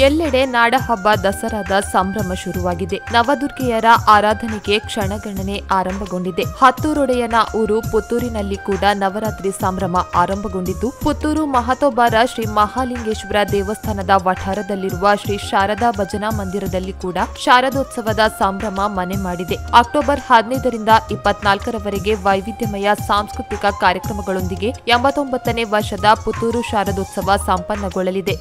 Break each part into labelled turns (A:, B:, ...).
A: ಎಲ್ಲೆಡೆ ನಾಡಹಬ್ಬ ದಸರಾದ ಸಂಭ್ರಮ ಶುರುವಾಗಿದೆ. ನವದುರ್ಗೆಯರ ಆರಾಧನೆಗೆ ಕ್ಷಣಗಣನೆ ಆರಂಭಗೊಂಡಿದೆ. ಹತ್ತೂರೊಡೆಯನ ಊರು ಪುತ್ತೂರಿನಲ್ಲಿ ಕೂಡ ನವರಾತ್ರಿ ಸಂಭ್ರಮ ಆರಂಭಗೊಂಡಿದ್ದು, ಪುತ್ತೂರು ಮಹತೋಬಾರ ಶ್ರೀ ಮಹಾಲಿಂಗೇಶ್ವರ ದೇವಸ್ಥಾನದ ವಠಾರದಲ್ಲಿರುವ ಶ್ರೀ ಶಾರದಾ ಭಜನಾ ಮಂದಿರದಲ್ಲಿ ಕೂಡ ಶಾರದೋತ್ಸವದ ಸಂಭ್ರಮ ಮನೆ ಮಾಡಿದೆ. ಅಕ್ಟೋಬರ್ 15ರಿಂದ 24ರವರೆಗೆ ವೈವಿಧ್ಯಮಯ ಸಾಂಸ್ಕೃತಿಕ ಕಾರ್ಯಕ್ರಮಗಳೊಂದಿಗೆ 89ನೇ ವರ್ಷದ ಪುತ್ತೂರು ಶಾರದೋತ್ಸವ ಸಂಪನ್ನಗೊಳ್ಳಲಿದೆ.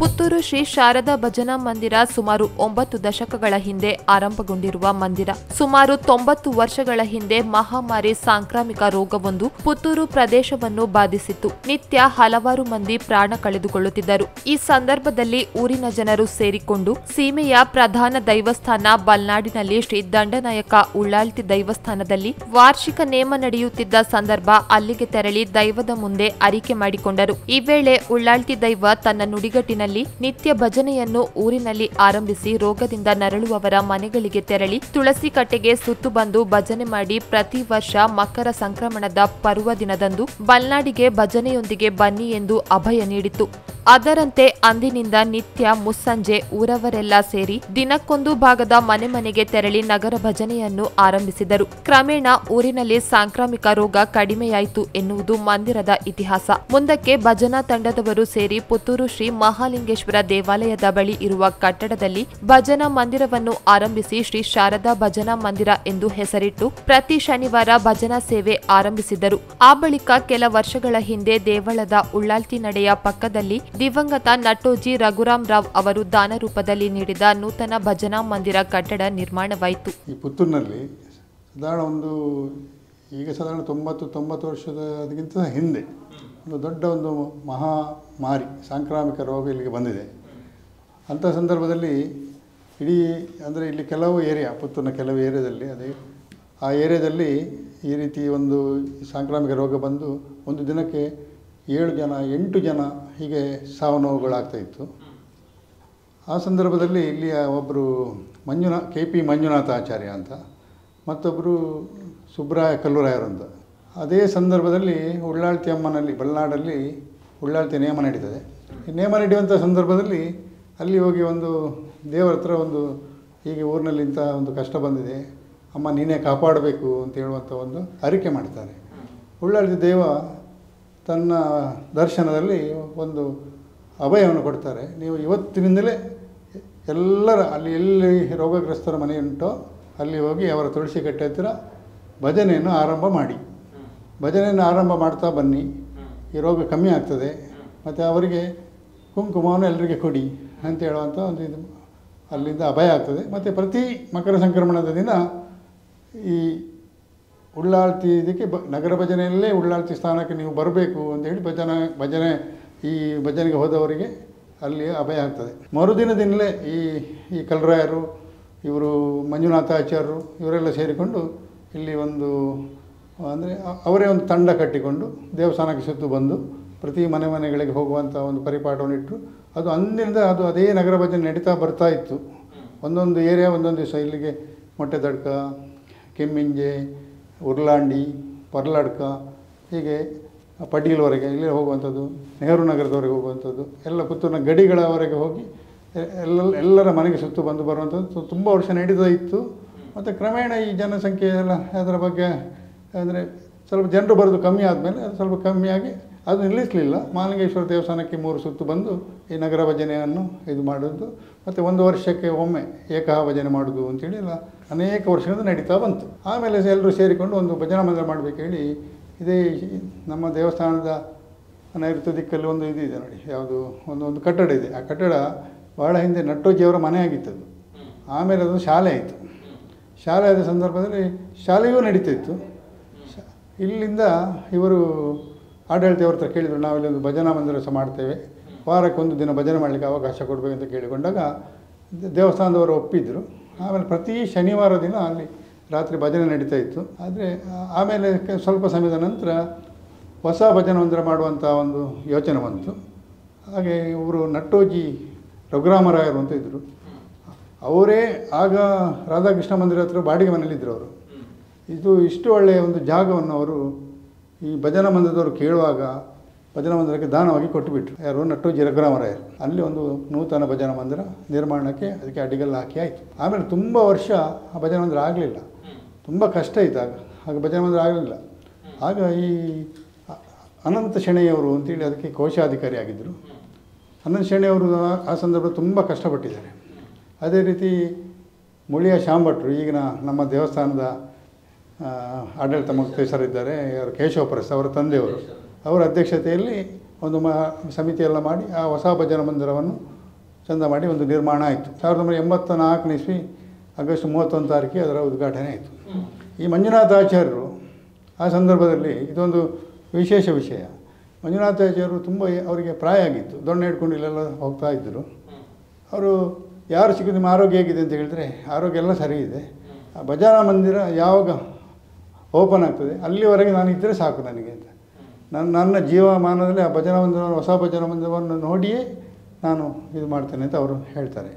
A: ಪುತ್ತೂರು ಶ್ರೀ ಶಾರದಾ ಭಜನಾ ಮಂದಿರ ಸುಮಾರು 9 ದಶಕಗಳ ಹಿಂದೆ ಆರಂಭಗೊಂಡಿರುವ ಮಂದಿರ. ಸುಮಾರು 90 ವರ್ಷಗಳ ಹಿಂದೆ ಮಹಾಮಾರಿ ಸಾಂಕ್ರಾಮಿಕ ರೋಗವೊಂದು ಪುತ್ತೂರು ಪ್ರದೇಶವನ್ನು ಬಾಧಿಸಿತ್ತು. ನಿತ್ಯ ಹಲವಾರು ಮಂದಿ ಪ್ರಾಣ ಕಳೆದುಕೊಳ್ಳುತ್ತಿದ್ದರು. ಈ ಸಂದರ್ಭದಲ್ಲಿ ಊರಿನ ಜನರು ಸೇರಿಕೊಂಡು ಸೀಮೆಯ ಪ್ರಧಾನ ದೈವಸ್ಥಾನ ಬಲ್ನಾಡಿನಲ್ಲಿ ಶ್ರೀ ದಂಡನಾಯಕ ಉಳ್ಳಾಲ್ತಿ ದೈವಸ್ಥಾನದಲ್ಲಿ ವಾರ್ಷಿಕ ನೇಮ ನಡೆಯುತ್ತಿದ್ದ ಸಂದರ್ಭ ಅಲ್ಲಿಗೆ ತೆರಳಿ ದೈವದ ಮುಂದೆ ಅರಿಕೆ ಮಾಡಿಕೊಂಡರು. ಈ ವೇಳೆ ಉಳ್ಳಾಲ್ತಿ ದೈವ ತನ್ನ ನುಡಿಗಟ್ಟಿನಲ್ಲಿ ನಿತ್ಯ ಭಜನೆಯನ್ನು ಊರಿನಲ್ಲಿ ಆರಂಭಿಸಿ ರೋಗದಿಂದ ನರಳುವವರ ಮನೆಗಳಿಗೆ ತೆರಳಿ ತುಳಸಿ ಕಟ್ಟೆಗೆ ಸುತ್ತು ಬಂದು ಭಜನೆ ಮಾಡಿ ಪ್ರತಿ ವರ್ಷ ಮಕರ ಸಂಕ್ರಮಣದ ಪರ್ವ ದಿನದಂದು ಬಲ್ನಾಡಿಗೆ ಭಜನೆಯೊಂದಿಗೆ ಬನ್ನಿ ಎಂದು ಅಭಯ ನೀಡಿತು. ಅದರಂತೆ ಅಂದಿನಿಂದ ನಿತ್ಯ ಮುಸ್ಸಂಜೆ ಊರವರೆಲ್ಲ ಸೇರಿ ದಿನಕ್ಕೊಂದು ಭಾಗದ ಮನೆ ಮನೆಗೆ ತೆರಳಿ ನಗರ ಭಜನೆಯನ್ನು ಆರಂಭಿಸಿದರು. ಕ್ರಮೇಣ ಊರಿನಲ್ಲಿ ಸಾಂಕ್ರಾಮಿಕ ರೋಗ ಕಡಿಮೆಯಾಯಿತು ಎನ್ನುವುದು ಮಂದಿರದ ಇತಿಹಾಸ. ಮುಂದಕ್ಕೆ ಭಜನಾ ತಂಡದವರು ಸೇರಿ ಪುತ್ತೂರು ಶ್ರೀ ಮಹಾಲಿಂಗೇಶ್ವರ ದೇವಾಲಯದ ಬಳಿ ಇರುವ ಕಟ್ಟಡದಲ್ಲಿ ಭಜನಾ ಮಂದಿರವನ್ನು ಆರಂಭಿಸಿ ಶ್ರೀ ಶಾರದಾ ಭಜನಾ ಮಂದಿರ ಎಂದು ಹೆಸರಿಟ್ಟು ಪ್ರತಿ ಶನಿವಾರ ಭಜನಾ ಸೇವೆ ಆರಂಭಿಸಿದರು. ಆ ಬಳಿಕ ಕೆಲ ವರ್ಷಗಳ ಹಿಂದೆ ದೇವಳದ ಉಳ್ಳಾಲ್ತಿ ನಡೆಯ ಪಕ್ಕದಲ್ಲಿ ದಿವಂಗತ ನಟ್ಟೋಜಿ ರಘುರಾಮ್ ರಾವ್ ಅವರು ದಾನ ರೂಪದಲ್ಲಿ ನೀಡಿದ ನೂತನ ಭಜನಾ ಮಂದಿರ ಕಟ್ಟಡ ನಿರ್ಮಾಣವಾಯಿತು.
B: ಈ ಪುತ್ತೂರಿನಲ್ಲಿ ಸಾಧಾರಣ 90 ವರ್ಷದಕ್ಕಿಂತ ಹಿಂದೆ ಒಂದು ದೊಡ್ಡ ಒಂದು ಮಹಾಮಾರಿ ಸಾಂಕ್ರಾಮಿಕ ರೋಗ ಇಲ್ಲಿಗೆ ಬಂದಿದೆ. ಅಂಥ ಸಂದರ್ಭದಲ್ಲಿ ಇಲ್ಲಿ ಕೆಲವು ಏರಿಯಾ, ಪುತ್ತೂರಿನ ಕೆಲವು ಏರಿಯಾದಲ್ಲಿ ಆ ಏರಿಯಾದಲ್ಲಿ ಈ ರೀತಿ ಒಂದು ಸಾಂಕ್ರಾಮಿಕ ರೋಗ ಬಂದು ಒಂದು ದಿನಕ್ಕೆ 7 ಜನ 8 ಜನ ಹೀಗೆ ಸಾವು ನೋವುಗಳಾಗ್ತಾಯಿತ್ತು. ಆ ಸಂದರ್ಭದಲ್ಲಿ ಇಲ್ಲಿಯ ಒಬ್ಬರು KP ಮಂಜುನಾಥ ಆಚಾರ್ಯ ಅಂತ, ಮತ್ತೊಬ್ಬರು ಸುಬ್ರಾಯ ಕಲ್ಲೂರಾಯರು ಅಂತ. ಅದೇ ಸಂದರ್ಭದಲ್ಲಿ ಉಳ್ಳಾಲ್ತಿ ಅಮ್ಮನಲ್ಲಿ ಬಲ್ನಾಡಲ್ಲಿ ಉಳ್ಳಾಲ್ತಿ ನೇಮ ನಡೀತದೆ. ಈ ನೇಮ ನಡೆಯುವಂಥ ಸಂದರ್ಭದಲ್ಲಿ ಅಲ್ಲಿ ಹೋಗಿ ಒಂದು ದೇವರ ಹತ್ರ ಹೀಗೆ ಊರಿನಲ್ಲಿ ಇಂಥ ಒಂದು ಕಷ್ಟ ಬಂದಿದೆ, ಅಮ್ಮ ನೀನೇ ಕಾಪಾಡಬೇಕು ಅಂತ ಹೇಳುವಂಥ ಒಂದು ಅರಿಕೆ ಮಾಡ್ತಾರೆ. ಉಳ್ಳಾಲ್ತಿ ದೇವ ತನ್ನ ದರ್ಶನದಲ್ಲಿ ಒಂದು ಅಭಯವನ್ನು ಕೊಡ್ತಾರೆ. ನೀವು ಇವತ್ತಿನಿಂದಲೇ ಎಲ್ಲರ ಎಲ್ಲಿ ರೋಗಗ್ರಸ್ತರ ಮನೆ ಉಂಟೋ ಅಲ್ಲಿ ಹೋಗಿ ಅವರ ತುಳಸಿ ಕಟ್ಟೆ ಹತ್ತಿರ ಭಜನೆಯನ್ನು ಆರಂಭ ಮಾಡಿ, ಭಜನೆಯನ್ನು ಆರಂಭ ಮಾಡ್ತಾ ಬನ್ನಿ, ಈ ರೋಗ ಕಮ್ಮಿ ಆಗ್ತದೆ, ಮತ್ತು ಅವರಿಗೆ ಕುಂಕುಮವನ್ನು ಎಲ್ಲರಿಗೆ ಕೊಡಿ ಅಂತ ಹೇಳುವಂಥ ಒಂದು ಅಲ್ಲಿಂದ ಅಭಯ ಆಗ್ತದೆ. ಮತ್ತು ಪ್ರತಿ ಮಕರ ಸಂಕ್ರಮಣದ ದಿನ ಈ ಉಳ್ಳಾಲ್ತಿ ಇದಕ್ಕೆ ನಗರ ಭಜನೆಯಲ್ಲೇ ಉಳ್ಳಾಲ್ತಿ ಸ್ಥಾನಕ್ಕೆ ನೀವು ಬರಬೇಕು ಅಂತೇಳಿ ಭಜನೆಗೆ ಹೋದವರಿಗೆ ಅಲ್ಲಿ ಅಭಯ ಆಗ್ತದೆ. ಮರುದಿನದಿಂದಲೇ ಈ ಕಲ್ರಾಯರು, ಇವರು ಮಂಜುನಾಥಾಚಾರ್ಯರು ಇವರೆಲ್ಲ ಸೇರಿಕೊಂಡು ಇಲ್ಲಿ ಅವರೇ ಒಂದು ತಂಡ ಕಟ್ಟಿಕೊಂಡು ದೇವಸ್ಥಾನಕ್ಕೆ ಸುತ್ತು ಬಂದು ಪ್ರತಿ ಮನೆಗಳಿಗೆ ಹೋಗುವಂಥ ಒಂದು ಪರಿಪಾಠವನ್ನು ಇಟ್ಟರು. ಅದು ಅಂದಿನಿಂದ ಅದೇ ನಗರ ಭಜನೆ ನಡೀತಾ ಬರ್ತಾ ಇತ್ತು. ಒಂದೊಂದು ಏರಿಯಾ ಒಂದೊಂದು ದಿವಸ ಇಲ್ಲಿಗೆ ಮೊಟ್ಟೆದಡ್ಕ, ಕೆಮ್ಮಿಂಜೆ, ಉರ್ಲಾಂಡಿ, ಪರ್ಲಾಡ್ಕ, ಹೀಗೆ ಪಡೀಲ್ವರೆಗೆ ಇಲ್ಲಿ ಹೋಗುವಂಥದ್ದು, ನೆಹರು ನಗರದವರೆಗೆ ಹೋಗುವಂಥದ್ದು, ಎಲ್ಲ ಪುತ್ತೂರಿನ ಗಡಿಗಳವರೆಗೆ ಹೋಗಿ ಎಲ್ಲರ ಮನೆಗೆ ಸುತ್ತು ಬಂದು ಬರುವಂಥದ್ದು ತುಂಬ ವರ್ಷ ನಡೀತಾ ಇತ್ತು. ಮತ್ತು ಕ್ರಮೇಣ ಈ ಜನಸಂಖ್ಯೆ ಎಲ್ಲ ಅದರ ಬಗ್ಗೆ ಸ್ವಲ್ಪ ಜನರು ಬರೋದು ಕಮ್ಮಿ ಆದಮೇಲೆ ಅದು ಸ್ವಲ್ಪ ಕಮ್ಮಿಯಾಗಿ ಅದು ನಿಲ್ಲಿಸಲಿಲ್ಲ. ಮಹಾಲಿಂಗೇಶ್ವರ ದೇವಸ್ಥಾನಕ್ಕೆ 3 ಸುತ್ತು ಬಂದು ಈ ನಗರ ಭಜನೆಯನ್ನು ಮಾಡೋದು, ಮತ್ತು 1 ವರ್ಷಕ್ಕೆ ಒಮ್ಮೆ ಏಕಃ ಭಜನೆ ಮಾಡೋದು ಅಂತೇಳಿ ಅನೇಕ ವರ್ಷಗಳಿಂದ ನಡೀತಾ ಬಂತು. ಆಮೇಲೆ ಎಲ್ಲರೂ ಸೇರಿಕೊಂಡು ಒಂದು ಭಜನಾ ಮಂದಿರ ಮಾಡಬೇಕು ಹೇಳಿ ಇದೇ ನಮ್ಮ ದೇವಸ್ಥಾನದ ನೈಋತ್ಯ ದಿಕ್ಕಲ್ಲಿ ಒಂದು ಇದೆ ನೋಡಿ, ಯಾವುದು ಒಂದು ಕಟ್ಟಡ ಇದೆ. ಆ ಕಟ್ಟಡ ಭಾಳ ಹಿಂದೆ ನಟ್ಟೋಜಿಯವರ ಮನೆ ಆಗಿತ್ತದು. ಆಮೇಲೆ ಅದು ಶಾಲೆ ಆಯಿತು. ಶಾಲೆ ಆದ ಸಂದರ್ಭದಲ್ಲಿ ಶಾಲೆಯೂ ನಡೀತಿತ್ತು. ಇಲ್ಲಿಂದ ಇವರು ಆಡಳಿತವ್ರ ಹತ್ರ ಕೇಳಿದರು, ನಾವಿಲ್ಲಿ ಒಂದು ಭಜನಾ ಮಂದಿರ ಸಹ ಮಾಡ್ತೇವೆ, ವಾರಕ್ಕೆ 1 ದಿನ ಭಜನೆ ಮಾಡಲಿಕ್ಕೆ ಅವಕಾಶ ಕೊಡಬೇಕಂತ ಕೇಳಿಕೊಂಡಾಗ ದೇವಸ್ಥಾನದವರು ಒಪ್ಪಿದ್ರು. ಆಮೇಲೆ ಪ್ರತಿ ಶನಿವಾರ ದಿನ ಅಲ್ಲಿ ರಾತ್ರಿ ಭಜನೆ ನಡೀತಾ ಇತ್ತು. ಆದರೆ ಆಮೇಲೆ ಸ್ವಲ್ಪ ಸಮಯದ ನಂತರ ಹೊಸ ಭಜನಾ ಮಂದಿರ ಮಾಡುವಂಥ ಒಂದು ಯೋಚನೆ ಬಂತು. ಹಾಗೆ ಇವರು ನಟ್ಟೋಜಿ ರಘುರಾಮರಾಯರು ಅಂತ ಇದ್ದರು. ಅವರೇ ಆಗ ರಾಧಾಕೃಷ್ಣ ಮಂದಿರ ಹತ್ರ ಬಾಡಿಗೆ ಮನೇಲಿದ್ದರು ಅವರು. ಇಷ್ಟು ಒಳ್ಳೆಯ ಒಂದು ಜಾಗವನ್ನು ಅವರು ಈ ಭಜನಾ ಮಂದಿರದವರು ಕೇಳುವಾಗ ಭಜನಾ ಮಂದಿರಕ್ಕೆ ದಾನವಾಗಿ ಕೊಟ್ಟುಬಿಟ್ರು. ಯಾರು? ನಟ್ಟೋಜಿ ರಘುರಾಮರಾಯರು. ಅಲ್ಲಿ ಒಂದು ನೂತನ ಭಜನಾ ಮಂದಿರ ನಿರ್ಮಾಣಕ್ಕೆ ಅದಕ್ಕೆ ಅಡಿಗಲ್ಲು ಹಾಕಿ ಆಯಿತು. ಆಮೇಲೆ ತುಂಬ ವರ್ಷ ಆ ಭಜನಾ ಮಂದಿರ ಆಗಲಿಲ್ಲ, ತುಂಬ ಕಷ್ಟ ಇತ್ತು ಆಗ ಭಜನಾ ಮಂದಿರ ಆಗಲಿಲ್ಲ. ಆಗ ಈ ಅನಂತ ಶೆಣೆಯವರು ಅಂತೇಳಿ ಅದಕ್ಕೆ ಕೋಶಾಧಿಕಾರಿ ಆಗಿದ್ದರು. ಅನಂತ ಶೆಣೆಯವರು ಆ ಸಂದರ್ಭ ತುಂಬ ಕಷ್ಟಪಟ್ಟಿದ್ದಾರೆ. ಅದೇ ರೀತಿ ಮುಳಿಯ ಶಾಂಭಟ್ರು, ಈಗಿನ ನಮ್ಮ ದೇವಸ್ಥಾನದ ಆಡಳಿತ ಮುಕ್ತೇಶ್ವರಿದ್ದಾರೆ, ಅವರು ಕೇಶವಪ್ರಸಾದ್ ಅವರ ತಂದೆಯವರು, ಅವರ ಅಧ್ಯಕ್ಷತೆಯಲ್ಲಿ ಒಂದು ಸಮಿತಿಯೆಲ್ಲ ಮಾಡಿ ಆ ಹೊಸ ಭಜನಾ ಮಂದಿರವನ್ನು ಚಂದ ಮಾಡಿ ಒಂದು ನಿರ್ಮಾಣ ಆಯಿತು. 1984 ಇಸ್ವಿ ಆಗಸ್ಟ್ 31 ತಾರೀಕಿಗೆ ಅದರ ಉದ್ಘಾಟನೆ ಆಯಿತು. ಈ ಮಂಜುನಾಥಾಚಾರ್ಯರು ಆ ಸಂದರ್ಭದಲ್ಲಿ ಇದೊಂದು ವಿಶೇಷ ವಿಷಯ. ಮಂಜುನಾಥಾಚಾರ್ಯರು ತುಂಬ ಅವರಿಗೆ ಪ್ರಾಯ ಆಗಿತ್ತು, ದೊಣ್ಣೆ ಹಿಡ್ಕೊಂಡು ಇಲ್ಲೆಲ್ಲ ಹೋಗ್ತಾ ಇದ್ದರು. ಅವರು ಯಾರು ಸಿಕ್ಕಿದ ನಿಮ್ಮ ಆರೋಗ್ಯ ಹೇಗಿದೆ ಅಂತ ಹೇಳಿದ್ರೆ ಆರೋಗ್ಯ ಎಲ್ಲ ಸರಿ ಇದೆ, ಆ ಭಜನಾ ಮಂದಿರ ಯಾವಾಗ ಓಪನ್ ಆಗ್ತದೆ ಅಲ್ಲಿವರೆಗೆ ನಾನು ಇದ್ದರೆ ಸಾಕು ನನಗೆ ಅಂತ. ನನ್ನ ಜೀವಮಾನದಲ್ಲಿ ಆ ಭಜನಾ ಮಂದಿರವನ್ನು, ಹೊಸ ಭಜನಾ ಮಂದಿರವನ್ನು ನೋಡಿಯೇ ನಾನು ಇದು ಮಾಡ್ತೇನೆ ಅಂತ ಅವರು ಹೇಳ್ತಾರೆ.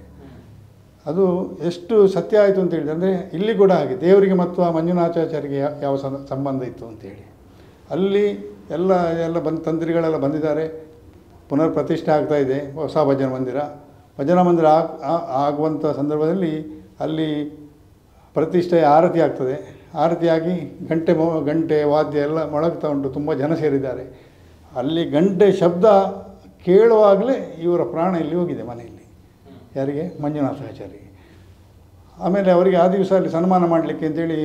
B: ಅದು ಎಷ್ಟು ಸತ್ಯ ಆಯಿತು ಅಂತ ಹೇಳಿದ್ರೆ, ಅಂದರೆ ಇಲ್ಲಿ ಕೂಡ ಹಾಗೆ ದೇವರಿಗೆ ಮತ್ತು ಆ ಮಂಜುನಾಥಾಚಾರ್ಯರಿಗೆ ಯಾವ ಸಂಬಂಧ ಇತ್ತು ಅಂತೇಳಿ ಅಲ್ಲಿ ಎಲ್ಲ ತಂತ್ರಿಗಳೆಲ್ಲ ಬಂದಿದ್ದಾರೆ. ಪುನರ್ ಪ್ರತಿಷ್ಠೆ ಆಗ್ತಾಯಿದೆ ಹೊಸ ಭಜನಾ ಮಂದಿರ ಆಗುವಂಥ ಸಂದರ್ಭದಲ್ಲಿ ಅಲ್ಲಿ ಪ್ರತಿಷ್ಠೆ ಆರತಿ ಆಗ್ತದೆ. ಆರತಿಯಾಗಿ ಗಂಟೆ ವಾದ್ಯ ಎಲ್ಲ ಮೊಳಗ್ತಾ ಉಂಟು, ತುಂಬ ಜನ ಸೇರಿದ್ದಾರೆ. ಅಲ್ಲಿ ಗಂಟೆ ಶಬ್ದ ಕೇಳುವಾಗಲೇ ಇವರ ಪ್ರಾಣ ಇಲ್ಲಿ ಹೋಗಿದೆ ಮನೆಯಲ್ಲಿ. ಯಾರಿಗೆ? ಮಂಜುನಾಥಾಚಾರ್ಯರಿಗೆ. ಆಮೇಲೆ ಅವರಿಗೆ ಆ ದಿವಸ ಅಲ್ಲಿ ಸನ್ಮಾನ ಮಾಡಲಿಕ್ಕೆ ಅಂತೇಳಿ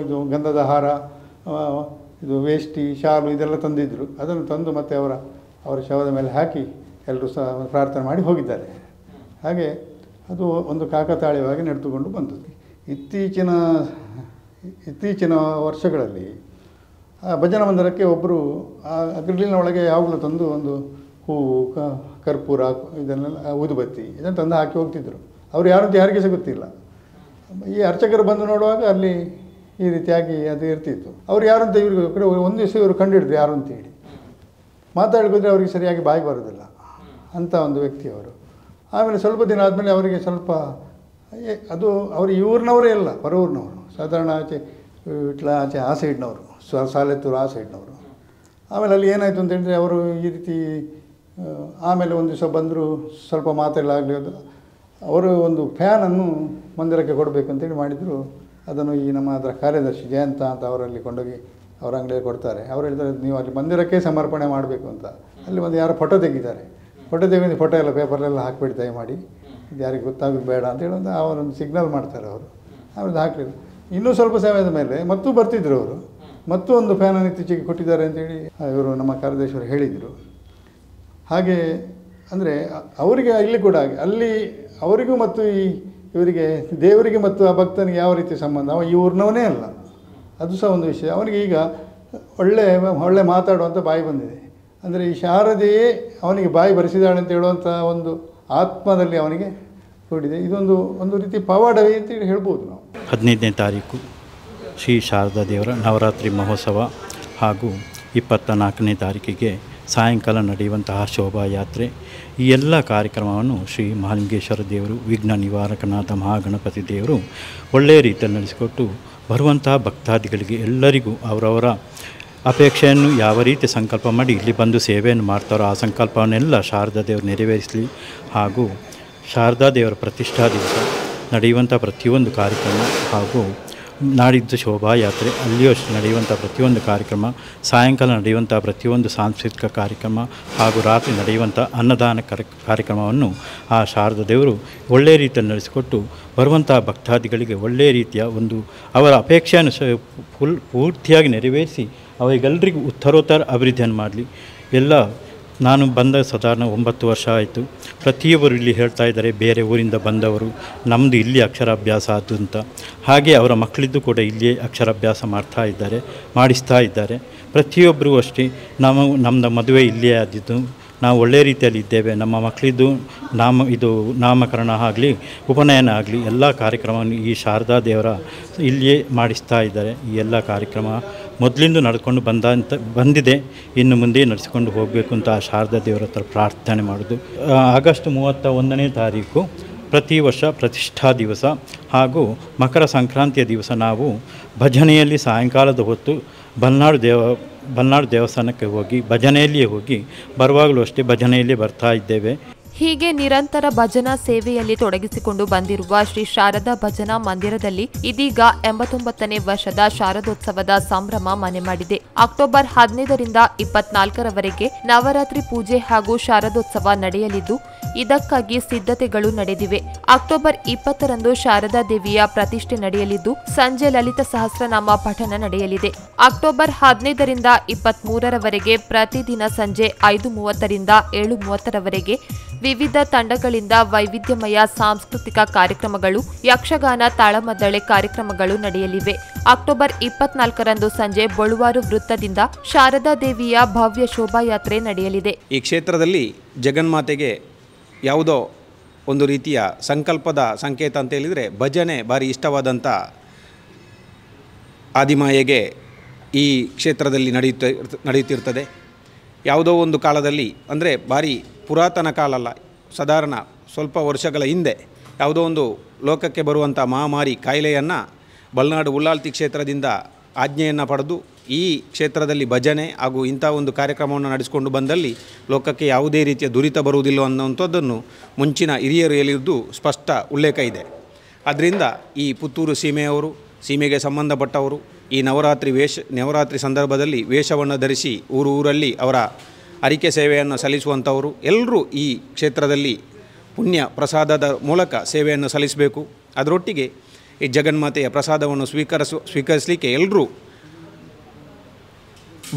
B: ಇದು ಗಂಧದ ಹಾರ, ಇದು ವೇಷ್ಟಿ, ಶಾಲು ಇದೆಲ್ಲ ತಂದಿದ್ದರು. ಅದನ್ನು ತಂದು ಮತ್ತೆ ಅವರ ಶವದ ಮೇಲೆ ಹಾಕಿ ಎಲ್ಲರೂ ಸಹ ಪ್ರಾರ್ಥನೆ ಮಾಡಿ ಹೋಗಿದ್ದಾರೆ. ಹಾಗೆ ಅದು ಒಂದು ಕಾಕತಾಳೀಯವಾಗಿ ನಡೆದುಕೊಂಡು ಬಂದದ್ದು. ಇತ್ತೀಚಿನ ವರ್ಷಗಳಲ್ಲಿ ಆ ಭಜನಾ ಮಂದಿರಕ್ಕೆ ಒಬ್ಬರು ಆ ಗ್ರಿಲ್ಲಿನ ಒಳಗೆ ಯಾವಾಗಲೂ ತಂದು ಒಂದು ಹೂವು, ಕರ್ಪೂರ, ಇದನ್ನೆಲ್ಲ ಊದುಬತ್ತಿ ಇದನ್ನು ತಂದು ಹಾಕಿ ಹೋಗ್ತಿದ್ದರು. ಅವರು ಯಾರಂತ ಯಾರಿಗೆ ಸಹ ಗೊತ್ತಿಲ್ಲ. ಈ ಅರ್ಚಕರು ಬಂದು ನೋಡುವಾಗ ಅಲ್ಲಿ ಈ ರೀತಿಯಾಗಿ ಅದು ಇರ್ತಿತ್ತು. ಅವ್ರು ಯಾರು ಅಂತ ಇವ್ರಿಗೆ ಒಂದು ದಿವಸ ಇವರು ಕಂಡುಹಿಡಿದ್ರು ಯಾರು ಅಂತೇಳಿ. ಮಾತಾಡಿದ್ರೆ ಅವರಿಗೆ ಸರಿಯಾಗಿ ಬಾಯಿ ಬರೋದಿಲ್ಲ ಅಂಥ ಒಂದು ವ್ಯಕ್ತಿ ಅವರು. ಆಮೇಲೆ ಸ್ವಲ್ಪ ದಿನ ಆದಮೇಲೆ ಅವರಿಗೆ ಸ್ವಲ್ಪ ಅದು ಅವರು ಇವ್ರನ್ನವರೇ ಅಲ್ಲ, ಹೊರೂರಿನವರು, ಸಾಧಾರಣ ಆಚೆ ಇಟ್ಲ ಆಚೆ ಆ ಸೈಡ್ನವರು, ಸಾಲೆತ್ತೂರು ಆ ಸೈಡ್ನವರು. ಆಮೇಲೆ ಅಲ್ಲಿ ಏನಾಯಿತು ಅಂತ ಹೇಳಿದ್ರೆ ಅವರು ಈ ರೀತಿ ಆಮೇಲೆ ಒಂದು ದಿವಸ ಬಂದರು, ಸ್ವಲ್ಪ ಮಾತೆಲ್ಲ ಆಗಲಿ, ಅವರು ಒಂದು ಫ್ಯಾನನ್ನು ಮಂದಿರಕ್ಕೆ ಕೊಡಬೇಕಂತೇಳಿ ಮಾಡಿದರು. ಅದನ್ನು ಈ ನಮ್ಮ ಅದರ ಕಾರ್ಯದರ್ಶಿ ಜಯಂತ ಅಂತ ಅವರಲ್ಲಿ ಕೊಂಡೋಗಿ ಅವರ ಅಂಗಡಿಯಲ್ಲಿ ಕೊಡ್ತಾರೆ. ಅವ್ರು ಹೇಳ್ತಾರೆ ನೀವು ಅಲ್ಲಿ ಮಂದಿರಕ್ಕೆ ಸಮರ್ಪಣೆ ಮಾಡಬೇಕು ಅಂತ. ಅಲ್ಲಿ ಒಂದು ಯಾರೋ ಫೋಟೋ ತೆಗಿತಾರೆ. ಫೋಟೋ ಎಲ್ಲ ಪೇಪರ್ಲೆಲ್ಲ ಹಾಕಿಬಿಟ್ಟು ದಯಮಾಡಿ, ಇದು ಯಾರಿಗೆ ಗೊತ್ತಾಗೋದು ಬೇಡ ಅಂತ ಹೇಳೋದು ಅವರೊಂದು ಸಿಗ್ನಲ್ ಮಾಡ್ತಾರೆ ಅವರು. ಆಮೇಲೆ ಹಾಕಲಿಲ್ಲ. ಇನ್ನೂ ಸ್ವಲ್ಪ ಸಮಯದ ಮೇಲೆ ಮತ್ತೂ ಬರ್ತಿದ್ರು ಅವರು, ಮತ್ತೂ ಒಂದು ಫ್ಯಾನನ್ನು ಇತ್ತೀಚೆಗೆ ಕೊಟ್ಟಿದ್ದಾರೆ ಅಂತೇಳಿ ಇವರು ನಮ್ಮ ಕಾರ್ಯದರ್ಶಿಯವರು ಹೇಳಿದರು. ಹಾಗೆ ಅಂದರೆ ಅವರಿಗೆ ಇಲ್ಲಿ ಕೂಡ ಹಾಗೆ ಅಲ್ಲಿ ಅವರಿಗೂ ಮತ್ತು ಇವರಿಗೆ ದೇವರಿಗೆ ಮತ್ತು ಆ ಭಕ್ತನಿಗೆ ಯಾವ ರೀತಿ ಸಂಬಂಧ, ಅವ ಈ ಊರಿನವನೇ ಅಲ್ಲ, ಅದು ಸಹ ಒಂದು ವಿಷಯ. ಅವನಿಗೆ ಈಗ ಒಳ್ಳೆ ಮಾತಾಡುವಂಥ ಬಾಯಿ ಬಂದಿದೆ. ಅಂದರೆ ಈ ಶಾರದೆಯೇ ಅವನಿಗೆ ಬಾಯಿ ಬರೆಸಿದಾಳೆ ಅಂತ ಹೇಳುವಂಥ ಒಂದು ಆತ್ಮದಲ್ಲಿ ಅವನಿಗೆ ಕೂಡಿದೆ. ಒಂದು ರೀತಿ ಪವಾಡವೇ ಅಂತೇಳಿ ಹೇಳ್ಬೋದು ನಾವು.
C: 15ನೇ ತಾರೀಕು ಶ್ರೀ ಶಾರದಾ ದೇವರ ನವರಾತ್ರಿ ಮಹೋತ್ಸವ ಹಾಗೂ 24ನೇ ತಾರೀಕಿಗೆ ಸಾಯಂಕಾಲ ನಡೆಯುವಂತಹ ಶೋಭಾಯಾತ್ರೆ, ಈ ಎಲ್ಲ ಕಾರ್ಯಕ್ರಮವನ್ನು ಶ್ರೀ ಮಹಾಲಿಂಗೇಶ್ವರ ದೇವರು, ವಿಘ್ನ ನಿವಾರಕನಾದ ಮಹಾಗಣಪತಿ ದೇವರು ಒಳ್ಳೆಯ ರೀತಿಯಲ್ಲಿ ನಡೆಸಿಕೊಟ್ಟು ಬರುವಂತಹ ಭಕ್ತಾದಿಗಳಿಗೆ ಎಲ್ಲರಿಗೂ ಅವರವರ ಅಪೇಕ್ಷೆಯನ್ನು ಯಾವ ರೀತಿ ಸಂಕಲ್ಪ ಮಾಡಿ ಇಲ್ಲಿ ಬಂದು ಸೇವೆಯನ್ನು ಮಾಡ್ತಾರೋ ಆ ಸಂಕಲ್ಪವನ್ನೆಲ್ಲ ಶಾರದಾ ದೇವರು ನೆರವೇರಿಸಲಿ. ಹಾಗೂ ಶಾರದಾ ದೇವರ ಪ್ರತಿಷ್ಠಾ ದಿವಸ ನಡೆಯುವಂಥ ಪ್ರತಿಯೊಂದು ಕಾರ್ಯಕ್ರಮ ಹಾಗೂ ನಾಡಿದ್ದು ಶೋಭಾಯಾತ್ರೆ, ಅಲ್ಲಿಯೂ ನಡೆಯುವಂಥ ಪ್ರತಿಯೊಂದು ಕಾರ್ಯಕ್ರಮ, ಸಾಯಂಕಾಲ ನಡೆಯುವಂಥ ಪ್ರತಿಯೊಂದು ಸಾಂಸ್ಕೃತಿಕ ಕಾರ್ಯಕ್ರಮ ಹಾಗೂ ರಾತ್ರಿ ನಡೆಯುವಂಥ ಅನ್ನದಾನ ಕಾರ್ಯಕ್ರಮವನ್ನು ಆ ಶಾರದಾ ದೇವರು ಒಳ್ಳೆಯ ರೀತಿಯಲ್ಲಿ ನಡೆಸಿಕೊಟ್ಟು ಬರುವಂಥ ಭಕ್ತಾದಿಗಳಿಗೆ ಒಳ್ಳೆಯ ರೀತಿಯ ಒಂದು ಅವರ ಅಪೇಕ್ಷೆಯನ್ನು ಪೂರ್ತಿಯಾಗಿ ನೆರವೇರಿಸಿ ಅವರಿಗೆಲ್ಲರಿಗೂ ಉತ್ತರೋತ್ತರ ಅಭಿವೃದ್ಧಿಯನ್ನು ಮಾಡಲಿ. ಎಲ್ಲ ನಾನು ಬಂದ ಸಾಧಾರಣ 9 ವರ್ಷ ಆಯಿತು. ಪ್ರತಿಯೊಬ್ಬರು ಇಲ್ಲಿ ಹೇಳ್ತಾ ಇದ್ದಾರೆ ಬೇರೆ ಊರಿಂದ ಬಂದವರು, ನಮ್ಮದು ಇಲ್ಲಿ ಅಕ್ಷರಾಭ್ಯಾಸ ಆದ್ದು ಅಂತ. ಹಾಗೆ ಅವರ ಮಕ್ಕಳಿದ್ದು ಕೂಡ ಇಲ್ಲಿಯೇ ಅಕ್ಷರಾಭ್ಯಾಸ ಮಾಡಿಸ್ತಾ ಇದ್ದಾರೆ. ಪ್ರತಿಯೊಬ್ಬರೂ ಅಷ್ಟೇ ನಮ್ಮದು ಮದುವೆ ಇಲ್ಲಿಯೇ ಆದಿದ್ದು, ನಾವು ಒಳ್ಳೆಯ ರೀತಿಯಲ್ಲಿ ಇದ್ದೇವೆ. ನಮ್ಮ ಮಕ್ಕಳಿದ್ದು ನಾಮಕರಣ ಆಗಲಿ ಉಪನಯನ ಆಗಲಿ ಎಲ್ಲ ಕಾರ್ಯಕ್ರಮವನ್ನು ಈ ಶಾರದಾ ದೇವರ ಇಲ್ಲಿಯೇ ಮಾಡಿಸ್ತಾ ಇದ್ದಾರೆ. ಈ ಎಲ್ಲ ಕಾರ್ಯಕ್ರಮ ಮೊದಲಿಂದ ನಡ್ಕೊಂಡು ಬಂದಿದೆ, ಇನ್ನು ಮುಂದೆ ನಡೆಸಿಕೊಂಡು ಹೋಗಬೇಕು ಅಂತ ಶಾರದಾ ದೇವರ ಹತ್ರ ಪ್ರಾರ್ಥನೆ ಮಾಡೋದು. ಆಗಸ್ಟ್ 31ನೇ ತಾರೀಕು ಪ್ರತಿ ವರ್ಷ ಪ್ರತಿಷ್ಠಾ ದಿವಸ ಹಾಗೂ ಮಕರ ಸಂಕ್ರಾಂತಿಯ ದಿವಸ ನಾವು ಭಜನೆಯಲ್ಲಿ ಸಾಯಂಕಾಲದ ಹೊತ್ತು ಬಲ್ನಾಡು ದೇವಸ್ಥಾನಕ್ಕೆ ಹೋಗಿ ಭಜನೆಯಲ್ಲಿಯೇ ಹೋಗಿ ಬರುವಾಗಲೂ ಅಷ್ಟೇ ಭಜನೆಯಲ್ಲಿ ಬರ್ತಾ ಇದ್ದೇವೆ.
A: ಹೀಗೆ ನಿರಂತರ ಭಜನಾ ಸೇವೆಯಲ್ಲಿ ತೊಡಗಿಸಿಕೊಂಡು ಬಂದಿರುವ ಶ್ರೀ ಶಾರದಾ ಭಜನಾ ಮಂದಿರದಲ್ಲಿ ಇದೀಗ 89ನೇ ವರ್ಷದ ಶಾರದೋತ್ಸವದ ಸಂಭ್ರಮ ಮನೆ ಮಾಡಿದೆ. ಅಕ್ಟೋಬರ್ 15ರಿಂದ 24ರವರೆಗೆ ನವರಾತ್ರಿ ಪೂಜೆ ಹಾಗೂ ಶಾರದೋತ್ಸವ ನಡೆಯಲಿದ್ದು ಇದಕ್ಕಾಗಿ ಸಿದ್ಧತೆಗಳು ನಡೆದಿವೆ. ಅಕ್ಟೋಬರ್ 20ರಂದು ಶಾರದಾ ದೇವಿಯ ಪ್ರತಿಷ್ಠೆ ನಡೆಯಲಿದ್ದು ಸಂಜೆ ಲಲಿತ ಸಹಸ್ರನಾಮ ಪಠಣ ನಡೆಯಲಿದೆ. ಅಕ್ಟೋಬರ್ 15ರಿಂದ 23ರವರೆಗೆ ಪ್ರತಿದಿನ ಸಂಜೆ 5:30ರಿಂದ 7:30ರವರೆಗೆ ವಿವಿಧ ತಂಡಗಳಿಂದ ವೈವಿಧ್ಯಮಯ ಸಾಂಸ್ಕೃತಿಕ ಕಾರ್ಯಕ್ರಮಗಳು, ಯಕ್ಷಗಾನ, ತಾಳಮದ್ದಳೆ ಕಾರ್ಯಕ್ರಮಗಳು ನಡೆಯಲಿವೆ. ಅಕ್ಟೋಬರ್ 24ರಂದು ಸಂಜೆ ಬಳುವಾರು ವೃತ್ತದಿಂದ ಶಾರದಾ ದೇವಿಯ ಭವ್ಯ ಶೋಭಾಯಾತ್ರೆ ನಡೆಯಲಿದೆ.
D: ಈ ಕ್ಷೇತ್ರದಲ್ಲಿ ಜಗನ್ಮಾತೆಗೆ ಯಾವುದೋ ಒಂದು ರೀತಿಯ ಸಂಕಲ್ಪದ ಸಂಕೇತ ಅಂತ ಹೇಳಿದರೆ ಭಜನೆ ಭಾರಿ ಇಷ್ಟವಾದಂಥ ಆದಿಮಾಯೆಗೆ ಈ ಕ್ಷೇತ್ರದಲ್ಲಿ ನಡೆಯುತ್ತಿರ್ತದೆ. ಯಾವುದೋ ಒಂದು ಕಾಲದಲ್ಲಿ ಅಂದರೆ ಭಾರಿ ಪುರಾತನ ಕಾಲ ಅಲ್ಲ, ಸಾಧಾರಣ ಸ್ವಲ್ಪ ವರ್ಷಗಳ ಹಿಂದೆ ಯಾವುದೋ ಒಂದು ಲೋಕಕ್ಕೆ ಬರುವಂಥ ಮಹಾಮಾರಿ ಕಾಯಿಲೆಯನ್ನು ಬಲ್ನಾಡು ಉಳ್ಳಾಲ್ತಿ ಕ್ಷೇತ್ರದಿಂದ ಆಜ್ಞೆಯನ್ನು ಪಡೆದು ಈ ಕ್ಷೇತ್ರದಲ್ಲಿ ಭಜನೆ ಹಾಗೂ ಇಂಥ ಒಂದು ಕಾರ್ಯಕ್ರಮವನ್ನು ನಡೆಸಿಕೊಂಡು ಬಂದಲ್ಲಿ ಲೋಕಕ್ಕೆ ಯಾವುದೇ ರೀತಿಯ ದುರಿತ ಬರುವುದಿಲ್ಲ ಅನ್ನುವಂಥದ್ದನ್ನು ಮುಂಚಿನ ಹಿರಿಯರು ಹೇಳಿದ್ದು ಸ್ಪಷ್ಟ ಉಲ್ಲೇಖ ಇದೆ. ಆದ್ದರಿಂದ ಈ ಪುತ್ತೂರು ಸೀಮೆಗೆ ಸಂಬಂಧಪಟ್ಟವರು ಈ ನವರಾತ್ರಿ ಸಂದರ್ಭದಲ್ಲಿ ವೇಷವನ್ನು ಧರಿಸಿ ಊರಲ್ಲಿ ಅವರ ಅರಿಕೆ ಸೇವೆಯನ್ನು ಸಲ್ಲಿಸುವಂಥವರು ಎಲ್ಲರೂ ಈ ಕ್ಷೇತ್ರದಲ್ಲಿ ಪುಣ್ಯ ಪ್ರಸಾದದ ಮೂಲಕ ಸೇವೆಯನ್ನು ಸಲ್ಲಿಸಬೇಕು. ಅದರೊಟ್ಟಿಗೆ ಈ ಜಗನ್ಮಾತೆಯ ಪ್ರಸಾದವನ್ನು ಸ್ವೀಕರಿಸಲಿಕ್ಕೆ ಎಲ್ಲರೂ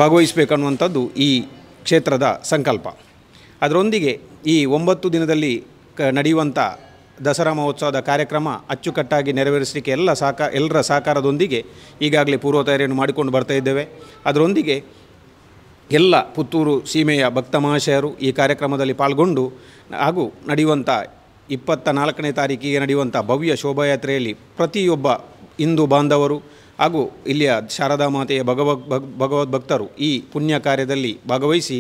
D: ಭಾಗವಹಿಸಬೇಕನ್ನುವಂಥದ್ದು ಈ ಕ್ಷೇತ್ರದ ಸಂಕಲ್ಪ. ಅದರೊಂದಿಗೆ ಈ 9 ದಿನದಲ್ಲಿ ನಡೆಯುವಂಥ ದಸರಾ ಮಹೋತ್ಸವದ ಕಾರ್ಯಕ್ರಮ ಅಚ್ಚುಕಟ್ಟಾಗಿ ನೆರವೇರಿಸಲಿಕ್ಕೆ ಎಲ್ಲರ ಸಹಕಾರದೊಂದಿಗೆ ಈಗಾಗಲೇ ಪೂರ್ವ ತಯಾರಿಯನ್ನು ಮಾಡಿಕೊಂಡು ಬರ್ತಾ ಇದ್ದೇವೆ. ಅದರೊಂದಿಗೆ ಎಲ್ಲ ಪುತ್ತೂರು ಸೀಮೆಯ ಭಕ್ತ ಮಹಾಶಯರು ಈ ಕಾರ್ಯಕ್ರಮದಲ್ಲಿ ಪಾಲ್ಗೊಂಡು ಹಾಗೂ ನಡೆಯುವಂಥ 24ನೇ ತಾರೀಕಿಗೆ ನಡೆಯುವಂಥ ಭವ್ಯ ಶೋಭಾಯಾತ್ರೆಯಲ್ಲಿ ಪ್ರತಿಯೊಬ್ಬ ಹಿಂದೂ ಬಾಂಧವರು ಹಾಗೂ ಇಲ್ಲಿಯ ಶಾರದಾ ಮಾತೆಯ ಭಗವದ್ಭಕ್ತರು ಈ ಪುಣ್ಯ ಕಾರ್ಯದಲ್ಲಿ ಭಾಗವಹಿಸಿ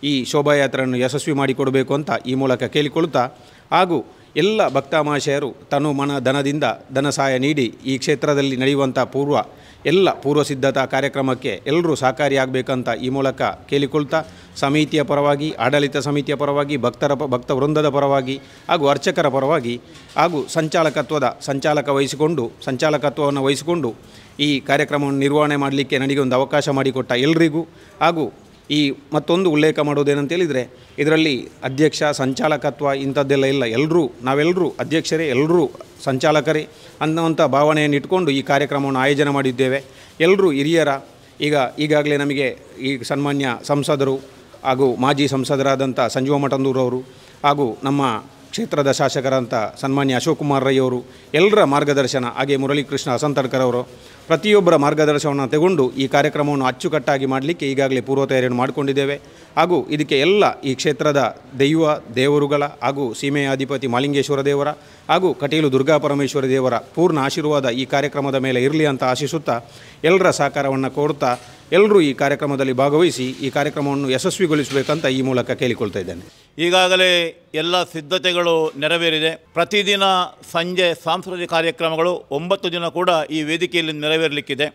D: ಈ ಶೋಭಾಯಾತ್ರೆಯನ್ನು ಯಶಸ್ವಿ ಮಾಡಿಕೊಡಬೇಕು ಅಂತ ಈ ಮೂಲಕ ಕೇಳಿಕೊಳ್ಳುತ್ತಾ, ಹಾಗೂ ಎಲ್ಲ ಭಕ್ತ ಮಹಾಶಯರು ತನು ಮನ ಧನದಿಂದ ಧನ ಸಹಾಯ ನೀಡಿ ಈ ಕ್ಷೇತ್ರದಲ್ಲಿ ನಡೆಯುವಂಥ ಪೂರ್ವ ಸಿದ್ಧತಾ ಕಾರ್ಯಕ್ರಮಕ್ಕೆ ಎಲ್ಲರೂ ಸಹಕಾರಿಯಾಗಬೇಕಂತ ಈ ಮೂಲಕ ಕೇಳಿಕೊಳ್ತಾ, ಸಮಿತಿಯ ಪರವಾಗಿ, ಆಡಳಿತ ಸಮಿತಿಯ ಪರವಾಗಿ, ಭಕ್ತ ವೃಂದದ ಪರವಾಗಿ ಹಾಗೂ ಅರ್ಚಕರ ಪರವಾಗಿ ಹಾಗೂ ಸಂಚಾಲಕತ್ವವನ್ನು ವಹಿಸಿಕೊಂಡು ಈ ಕಾರ್ಯಕ್ರಮವನ್ನು ನಿರ್ವಹಣೆ ಮಾಡಲಿಕ್ಕೆ ನನಗೆ ಒಂದು ಅವಕಾಶ ಮಾಡಿಕೊಟ್ಟ ಎಲ್ಲರಿಗೂ, ಹಾಗೂ ಈ ಮತ್ತೊಂದು ಉಲ್ಲೇಖ ಮಾಡೋದೇನಂತೇಳಿದರೆ ಇದರಲ್ಲಿ ಅಧ್ಯಕ್ಷ ಸಂಚಾಲಕತ್ವ ಇಂಥದ್ದೆಲ್ಲ ಇಲ್ಲ, ನಾವೆಲ್ಲರೂ ಅಧ್ಯಕ್ಷರೇ, ಎಲ್ಲರೂ ಸಂಚಾಲಕರೇ ಅನ್ನುವಂಥ ಭಾವನೆಯನ್ನು ಇಟ್ಕೊಂಡು ಈ ಕಾರ್ಯಕ್ರಮವನ್ನು ಆಯೋಜನೆ ಮಾಡಿದ್ದೇವೆ. ಎಲ್ಲರೂ ಹಿರಿಯರ ಈಗಾಗಲೇ ನಮಗೆ ಈ ಸನ್ಮಾನ್ಯ ಸಂಸದರು ಹಾಗೂ ಮಾಜಿ ಸಂಸದರಾದಂಥ ಸಂಜೀವ ಮಠಂದೂರವರು ಹಾಗೂ ನಮ್ಮ ಕ್ಷೇತ್ರದ ಶಾಸಕರಂಥ ಸನ್ಮಾನ್ಯ ಅಶೋಕ್ ಕುಮಾರ್ ರೈ ಅವರು ಎಲ್ಲರ ಮಾರ್ಗದರ್ಶನ, ಹಾಗೆ ಮುರಳೀಕೃಷ್ಣ ಹಸಂತಡ್ಕರ್ ಅವರು ಪ್ರತಿಯೊಬ್ಬರ ಮಾರ್ಗದರ್ಶನವನ್ನು ತಗೊಂಡು ಈ ಕಾರ್ಯಕ್ರಮವನ್ನು ಅಚ್ಚುಕಟ್ಟಾಗಿ ಮಾಡಲಿಕ್ಕೆ ಈಗಾಗಲೇ ಪೂರ್ವ ತಯಾರಿಯನ್ನು ಮಾಡಿಕೊಂಡಿದ್ದೇವೆ. ಹಾಗೂ ಇದಕ್ಕೆ ಎಲ್ಲ ಈ ಕ್ಷೇತ್ರದ ದೇವರುಗಳ ಹಾಗೂ ಸೀಮೆಯ ಅಧಿಪತಿ ಮಾಲಿಂಗೇಶ್ವರ ದೇವರ ಹಾಗೂ ಕಟೀಲು ದುರ್ಗಾ ಪರಮೇಶ್ವರಿ ದೇವರ ಪೂರ್ಣ ಆಶೀರ್ವಾದ ಈ ಕಾರ್ಯಕ್ರಮದ ಮೇಲೆ ಇರಲಿ ಅಂತ ಆಶಿಸುತ್ತಾ ಎಲ್ಲರ ಸಹಕಾರವನ್ನು ಕೋರುತ್ತಾ ಎಲ್ಲರೂ ಈ ಕಾರ್ಯಕ್ರಮದಲ್ಲಿ ಭಾಗವಹಿಸಿ ಈ ಕಾರ್ಯಕ್ರಮವನ್ನು ಯಶಸ್ವಿಗೊಳಿಸಬೇಕಂತ ಈ ಮೂಲಕ ಕೇಳಿಕೊಳ್ತಾ ಇದ್ದೇನೆ.
E: ಈಗಾಗಲೇ ಎಲ್ಲ ಸಿದ್ಧತೆಗಳು ನೆರವೇರಿದೆ. ಪ್ರತಿದಿನ ಸಂಜೆ ಸಾಂಸ್ಕೃತಿಕ ಕಾರ್ಯಕ್ರಮಗಳು 9 ದಿನ ಕೂಡ ಈ ವೇದಿಕೆಯಲ್ಲಿ ನೆರವೇರಲಿಕ್ಕಿದೆ.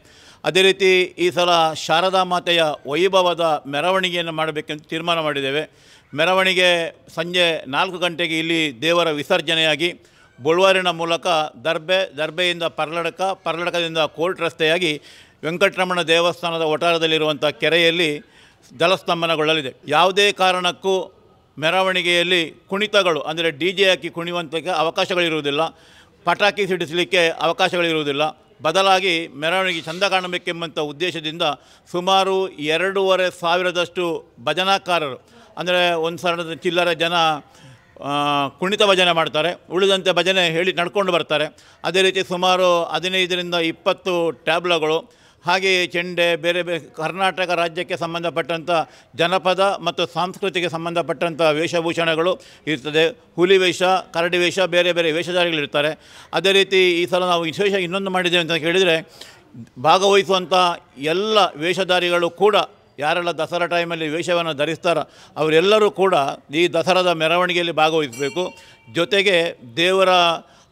E: ಅದೇ ರೀತಿ ಈ ಸಲ ಶಾರದಾ ಮಾತೆಯ ವೈಭವದ ಮೆರವಣಿಗೆಯನ್ನು ಮಾಡಬೇಕೆಂದು ತೀರ್ಮಾನ ಮಾಡಿದ್ದೇವೆ. ಮೆರವಣಿಗೆ ಸಂಜೆ 4 ಗಂಟೆಗೆ ಇಲ್ಲಿ ದೇವರ ವಿಸರ್ಜನೆಯಾಗಿ ಬಳುವಾರಿನ ಮೂಲಕ ದರ್ಬೆಯಿಂದ ಪರ್ಲಡಕದಿಂದ ಕೋರ್ಟ್ ರಸ್ತೆಯಾಗಿ ವೆಂಕಟರಮಣ ದೇವಸ್ಥಾನದ ವಠಾರದಲ್ಲಿರುವಂಥ ಕೆರೆಯಲ್ಲಿ ಜಲಸ್ತಂಭನಗೊಳ್ಳಲಿದೆ. ಯಾವುದೇ ಕಾರಣಕ್ಕೂ ಮೆರವಣಿಗೆಯಲ್ಲಿ ಕುಣಿತಗಳು ಅಂದರೆ DJ ಹಾಕಿ ಕುಣಿಯುವಂಥಕ್ಕೆ ಅವಕಾಶಗಳಿರುವುದಿಲ್ಲ, ಪಟಾಕಿ ಸಿಡಿಸಲಿಕ್ಕೆ ಅವಕಾಶಗಳಿರುವುದಿಲ್ಲ. ಬದಲಾಗಿ ಮೆರವಣಿಗೆ ಚೆಂದ ಕಾಣಬೇಕೆಂಬಂಥ ಉದ್ದೇಶದಿಂದ ಸುಮಾರು 2,500 ಭಜನಾಕಾರರು ಅಂದರೆ ಒಂದು ಸಣ್ಣ ಚಿಲ್ಲರೆ ಜನ ಕುಣಿತ ಭಜನೆ ಮಾಡ್ತಾರೆ, ಉಳಿದಂತೆ ಭಜನೆ ಹೇಳಿ ನಡ್ಕೊಂಡು ಬರ್ತಾರೆ. ಅದೇ ರೀತಿ ಸುಮಾರು 15ರಿಂದ 20 ಟ್ಯಾಬ್ಲಗಳು ಹಾಗೆಯೇ ಚೆಂಡೆ, ಬೇರೆ ಬೇರೆ ಕರ್ನಾಟಕ ರಾಜ್ಯಕ್ಕೆ ಸಂಬಂಧಪಟ್ಟಂಥ ಜನಪದ ಮತ್ತು ಸಾಂಸ್ಕೃತಿಗೆ ಸಂಬಂಧಪಟ್ಟಂಥ ವೇಷಭೂಷಣಗಳು ಇರ್ತದೆ. ಹುಲಿ ವೇಷ, ಕರಡಿ ವೇಷ, ಬೇರೆ ಬೇರೆ ವೇಷಧಾರಿಗಳಿರ್ತಾರೆ. ಅದೇ ರೀತಿ ಈ ಸಲ ನಾವು ವಿಶೇಷ ಇನ್ನೊಂದು ಮಾಡಿದ್ದೇವೆ ಅಂತ ಕೇಳಿದರೆ, ಭಾಗವಹಿಸುವಂಥ ಎಲ್ಲ ವೇಷಧಾರಿಗಳು ಕೂಡ ಯಾರೆಲ್ಲ ದಸರಾ ಟೈಮಲ್ಲಿ ವೇಷವನ್ನು ಧರಿಸ್ತಾರೋ ಅವರೆಲ್ಲರೂ ಕೂಡ ಈ ದಸರಾದ ಮೆರವಣಿಗೆಯಲ್ಲಿ ಭಾಗವಹಿಸಬೇಕು. ಜೊತೆಗೆ ದೇವರ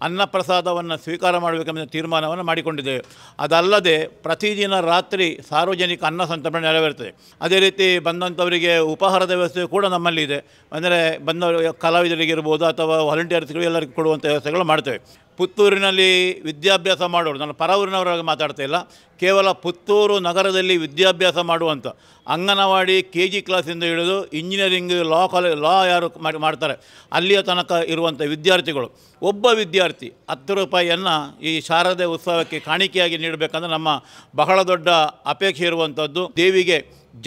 E: ಅನ್ನಪ್ರಸಾದವನ್ನು ಸ್ವೀಕಾರ ಮಾಡಬೇಕೆಂಬ ತೀರ್ಮಾನವನ್ನು ಮಾಡಿಕೊಂಡಿದ್ದೇವೆ. ಅದಲ್ಲದೆ ಪ್ರತಿದಿನ ರಾತ್ರಿ ಸಾರ್ವಜನಿಕ ಅನ್ನ ಸಂತರ್ಪಣೆ ನೆರವೇರ್ತದೆ. ಅದೇ ರೀತಿ ಬಂದಂಥವರಿಗೆ ಉಪಹಾರದ ವ್ಯವಸ್ಥೆ ಕೂಡ ನಮ್ಮಲ್ಲಿ ಇದೆ. ಅಂದರೆ ಬಂದ ಕಲಾವಿದರಿಗಿರ್ಬೋದು ಅಥವಾ ವಾಲಂಟಿಯರ್ಸ್ಗಳು ಎಲ್ಲರಿಗೂ ಕೊಡುವಂಥ ವ್ಯವಸ್ಥೆಗಳು ಮಾಡ್ತೇವೆ. ಪುತ್ತೂರಿನಲ್ಲಿ ವಿದ್ಯಾಭ್ಯಾಸ ಮಾಡೋರು, ನಾನು ಪರ ಊರಿನವರಾಗಿ ಮಾತಾಡ್ತಾ ಇಲ್ಲ, ಕೇವಲ ಪುತ್ತೂರು ನಗರದಲ್ಲಿ ವಿದ್ಯಾಭ್ಯಾಸ ಮಾಡುವಂಥ ಅಂಗನವಾಡಿ KG ಕ್ಲಾಸಿಂದ ಹಿಡಿದು ಇಂಜಿನಿಯರಿಂಗ್, ಲಾ ಯಾರು ಮಾಡ್ತಾರೆ ಅಲ್ಲಿಯ ತನಕ ಇರುವಂಥ ವಿದ್ಯಾರ್ಥಿಗಳು, ಒಬ್ಬ ವಿದ್ಯಾರ್ಥಿ 10 ರೂಪಾಯಿಯನ್ನು ಈ ಶಾರದೆ ಉತ್ಸವಕ್ಕೆ ಕಾಣಿಕೆಯಾಗಿ ನೀಡಬೇಕಂದ್ರೆ ನಮ್ಮ ಬಹಳ ದೊಡ್ಡ ಅಪೇಕ್ಷೆ ಇರುವಂಥದ್ದು. ದೇವಿಗೆ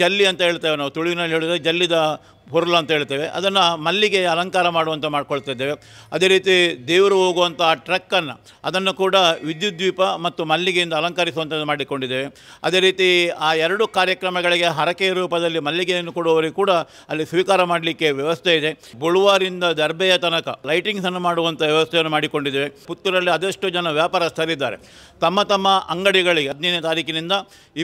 E: ಜಲ್ಲಿ ಅಂತ ಹೇಳ್ತೇವೆ ನಾವು, ತುಳುವಿನಲ್ಲಿ ಹೇಳಿದರೆ ಜಲ್ಲಿದ ಹುರುಳು ಅಂತ ಹೇಳ್ತೇವೆ, ಅದನ್ನು ಮಲ್ಲಿಗೆ ಅಲಂಕಾರ ಮಾಡುವಂಥ ಮಾಡ್ಕೊಳ್ತಿದ್ದೇವೆ. ಅದೇ ರೀತಿ ದೇವರು ಹೋಗುವಂಥ ಟ್ರಕ್ಕನ್ನು ಅದನ್ನು ಕೂಡ ವಿದ್ಯುತ್ ದೀಪ ಮತ್ತು ಮಲ್ಲಿಗೆಯಿಂದ ಅಲಂಕರಿಸುವಂಥದ್ದು ಮಾಡಿಕೊಂಡಿದ್ದೇವೆ. ಅದೇ ರೀತಿ ಆ 2 ಕಾರ್ಯಕ್ರಮಗಳಿಗೆ ಹರಕೆ ರೂಪದಲ್ಲಿ ಮಲ್ಲಿಗೆಯನ್ನು ಕೊಡುವವರಿಗೆ ಕೂಡ ಅಲ್ಲಿ ಸ್ವೀಕಾರ ಮಾಡಲಿಕ್ಕೆ ವ್ಯವಸ್ಥೆ ಇದೆ. ಬುಳುವಾರಿಂದ ದರ್ಬೆಯ ತನಕ ಲೈಟಿಂಗ್ಸನ್ನು ಮಾಡುವಂಥ ವ್ಯವಸ್ಥೆಯನ್ನು ಮಾಡಿಕೊಂಡಿದ್ದೇವೆ. ಪುತ್ತೂರಲ್ಲಿ ಅದೆಷ್ಟು ಜನ ವ್ಯಾಪಾರಸ್ಥರಿದ್ದಾರೆ, ತಮ್ಮ ತಮ್ಮ ಅಂಗಡಿಗಳಿಗೆ 15ನೇ ತಾರೀಕಿನಿಂದ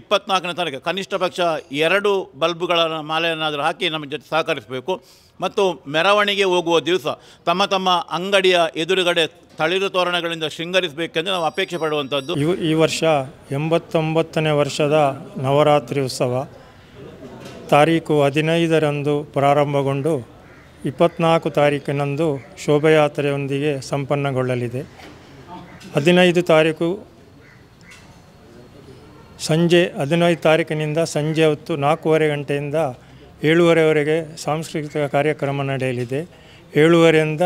E: 24ನೇ ತಾರೀಕು ಕನಿಷ್ಠ ಪಕ್ಷ 2 ಬಲ್ಬ್ಗಳ ಮಾಲೆಯನ್ನಾದರೂ ಹಾಕಿ ನಮ್ಮ ಜೊತೆ ಸಹಕರಿಸಬೇಕು. ಮತ್ತು ಮೆರವಣಿಗೆ ಹೋಗುವ ದಿವಸ ತಮ್ಮ ತಮ್ಮ ಅಂಗಡಿಯ ಎದುರುಗಡೆ ತಳಿರು ತೋರಣಗಳಿಂದ ಶೃಂಗರಿಸಬೇಕೆಂದು ನಾವು ಅಪೇಕ್ಷೆ ಪಡುವಂಥದ್ದು.
F: ಈ ವರ್ಷ 89ನೇ ವರ್ಷದ ನವರಾತ್ರಿ ಉತ್ಸವ ತಾರೀಕು 15ರಂದು ಪ್ರಾರಂಭಗೊಂಡು 24 ತಾರೀಕಿನಂದು ಶೋಭಾಯಾತ್ರೆಯೊಂದಿಗೆ ಸಂಪನ್ನಗೊಳ್ಳಲಿದೆ. 15 ತಾರೀಕು ಸಂಜೆ 15 ತಾರೀಕಿನಿಂದ ಸಂಜೆ ಹೊತ್ತು 4:30 ಗಂಟೆಯಿಂದ 7:30ವರೆಗೆ ಸಾಂಸ್ಕೃತಿಕ ಕಾರ್ಯಕ್ರಮ ನಡೆಯಲಿದೆ. 7:30ರಿಂದ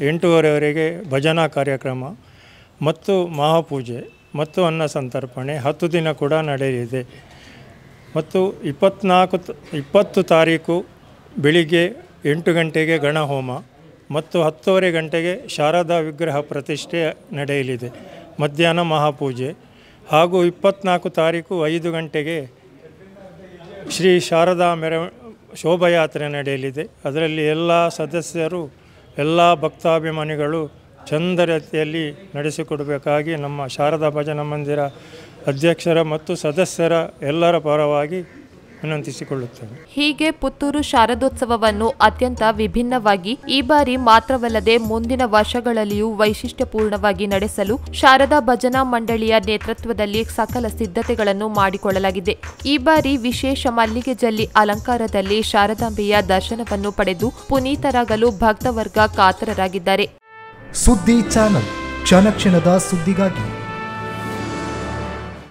F: 8:30ವರೆಗೆ ಭಜನಾ ಕಾರ್ಯಕ್ರಮ ಮತ್ತು ಮಹಾಪೂಜೆ ಮತ್ತು ಅನ್ನ ಸಂತರ್ಪಣೆ 10 ದಿನ ಕೂಡ ನಡೆಯಲಿದೆ. ಮತ್ತು 20 ತಾರೀಕು ಬೆಳಿಗ್ಗೆ 8 ಗಂಟೆಗೆ ಗಣಹೋಮ ಮತ್ತು 10:30 ಗಂಟೆಗೆ ಶಾರದಾ ವಿಗ್ರಹ ಪ್ರತಿಷ್ಠೆ ನಡೆಯಲಿದೆ. ಮಧ್ಯಾಹ್ನ ಮಹಾಪೂಜೆ ಹಾಗೂ 24 ತಾರೀಕು 5 ಗಂಟೆಗೆ ಶ್ರೀ ಶಾರದಾ ಶೋಭಾಯಾತ್ರೆ ನಡೆಯಲಿದೆ. ಅದರಲ್ಲಿ ಎಲ್ಲ ಸದಸ್ಯರು, ಎಲ್ಲ ಭಕ್ತಾಭಿಮಾನಿಗಳು ಚಂದ ರೀತಿಯಲ್ಲಿ ನಡೆಸಿಕೊಡಬೇಕಾಗಿ ನಮ್ಮ ಶಾರದಾ ಭಜನಾ ಮಂದಿರ ಅಧ್ಯಕ್ಷರ ಮತ್ತು ಸದಸ್ಯರ ಎಲ್ಲರ ಪರವಾಗಿ ವಿನಂತಿಸಿಕೊಳ್ಳುತ್ತೇವೆ.
A: ಹೀಗೆ ಪುತ್ತೂರು ಶಾರದೋತ್ಸವವನ್ನು ಅತ್ಯಂತ ವಿಭಿನ್ನವಾಗಿ ಈ ಬಾರಿ ಮಾತ್ರವಲ್ಲದೆ ಮುಂದಿನ ವರ್ಷಗಳಲ್ಲಿಯೂ ವೈಶಿಷ್ಟ್ಯಪೂರ್ಣವಾಗಿ ನಡೆಸಲು ಶಾರದಾ ಭಜನಾ ಮಂಡಳಿಯ ನೇತೃತ್ವದಲ್ಲಿ ಸಕಲ ಸಿದ್ಧತೆಗಳನ್ನು ಮಾಡಿಕೊಳ್ಳಲಾಗಿದೆ. ಈ ಬಾರಿ ವಿಶೇಷ ಮಲ್ಲಿಗೆ ಜಲ್ಲಿ ಅಲಂಕಾರದಲ್ಲಿ ಶಾರದಾಂಬೆಯ ದರ್ಶನವನ್ನು ಪಡೆದು ಪುನೀತರಾಗಲು ಭಕ್ತವರ್ಗ ಕಾತರರಾಗಿದ್ದಾರೆ.
G: ಸುದ್ದಿ ಚಾನಲ್, ಕ್ಷಣ ಕ್ಷಣದ ಸುದ್ದಿಗಾಗಿ.